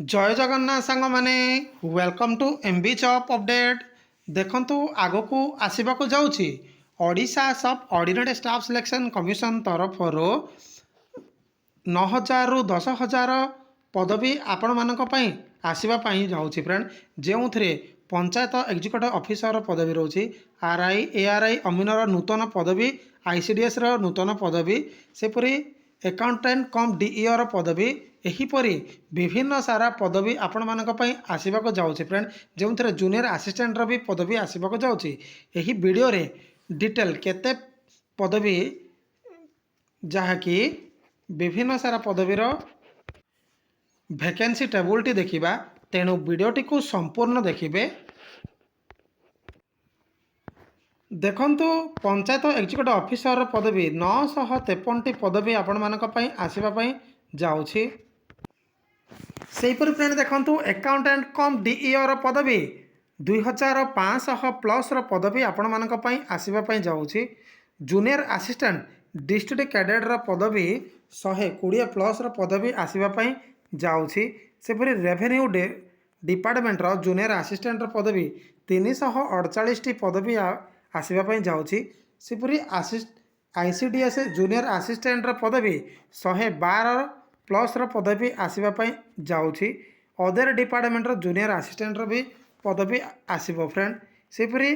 जय जगन्नाथ सांग माने welcome to MB job update. देखंतु आगको आसवाक जाऊँगी ओडिशा सब ऑर्डिनेट स्टाफ सिलेक्शन कमिशन तरफ 9,000 रु 10,000 पदवी आपण मानक पई आसवाई जाऊँगी फ्रेंड। जो थे पंचायत एग्जीक्यूटिव ऑफिसर पदवी रोचे आरआई एआरआई अमीनर नूतन पदवी आईसीडीएस रो नूतन पदवी सेपरी एकाउंटेंट कम डीईओ पदवी एहीपरी विभिन्न सारा पदवी आपण मानक पई आसवाक जाऊँगी फ्रेंड। जो थे जूनियर आसिस्टेंट भी पदवी आसवाक जाऊँगी। यही वीडियो रे डिटेल केते पदवी जहाँकि विभिन्न सारा पदवीर वैकेंसी टेबुल टी देखिबा, तेणु वीडियोटी को संपूर्ण देखिबे। देखंतु पंचायत एग्जीक्यूटिव ऑफिसर पदवी 953 पदवी आपण मानक पई आसीबा पई जाउछि। सेहीपरि फ्रेंड देखंतु एकाउंटेंट कम डीईओ रो पदवी 2500 प्लस रो पदवी आपण मानक पई आसीबा पई जाउछि। जूनियर असिस्टेंट डिस्ट्रिक्ट कैडेट रो पदवी 120 प्लस रो पदवी आसीबा पई जाउछि। सेपरि रेवेन्यू डिपार्टमेंट रो जूनियर असिस्टेंट रो पदवी 348 टी पदवी आसीबा पई जाउछि। सेपरि आईसीडीएस जूनियर असिस्टेंट रो पदवी 112 प्लस रो पदवी आसीबा पई जाउछि। अदर डिपार्टमेंट रो जूनियर असिस्टेंट रो भी पदवी आसीबो फ्रेंड। सेपरि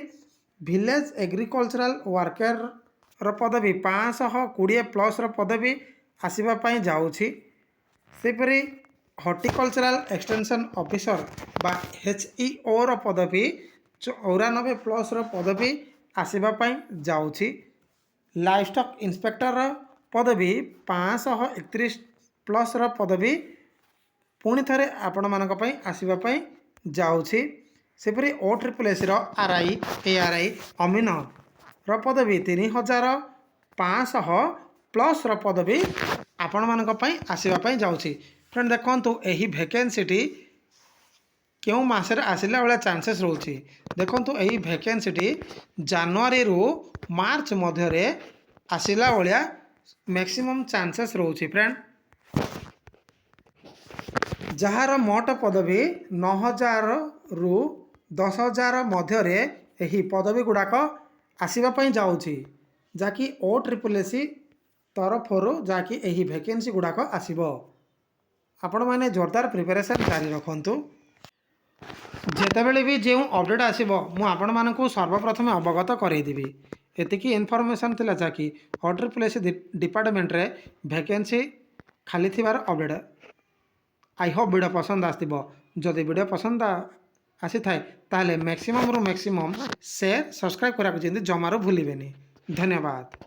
विलेज एग्रीकल्चरल वर्कर रो पदवी 520 प्लस रो पदवी आसीबा पई जाउछि। सेपरि हॉर्टिकल्चरल एक्सटेंशन ऑफिसर बा एचईओ रो पदवी 94 प्लस रो पदवी आसीबा पई जाउछि। लाइवस्टॉक इंस्पेक्टर रो पदवी 531 प्लस रो पदवी पुणी थरे आपण मानक पई आसीबा पई जाउछि। सेपरि OSSS रो आरआई एआरआई अमीनर रो पदवी 3,500 प्लस रो पदवी आपण मानक पई आसीबा पई जाउछि। फ्रेंड देखंतु एही वैकेंसीटी क्यों मासरे आसिला वाला चांसेस रोची। देखंतु एही वैकेंसीटी जनवरी रु मार्च मध्यरे आसिला वाला मैक्सिमम चांसेस रोची फ्रेंड। जहार मोट पदवी 9,000 रु 10,000 मध्यरे एही पदवी गुड़ाक आसीबा पई जाउछि, जाकि OSSS तरफरु जाकि एही वैकेंसी गुड़ाक आसीबो। आपण माने जोरदार प्रिपरेशन जारी रखंतु। जेतेबेले भी जो अपडेट आसीबो मु आपण मानकु सर्वप्रथम अवगत करैदेबी। एतिकी इनफॉरमेशन थिला जाकि OSSS डिपार्टमेंट रे वैकेंसी खाली थिबार अपडेट। आई होप वीडियो पसंद आसथिबो। जदि वीडियो पसंद आसी थाए ताहले मैक्सिमम रु मैक्सिमम शेयर सब्सक्राइब करा जमारू भूलिबेनी। धन्यवाद।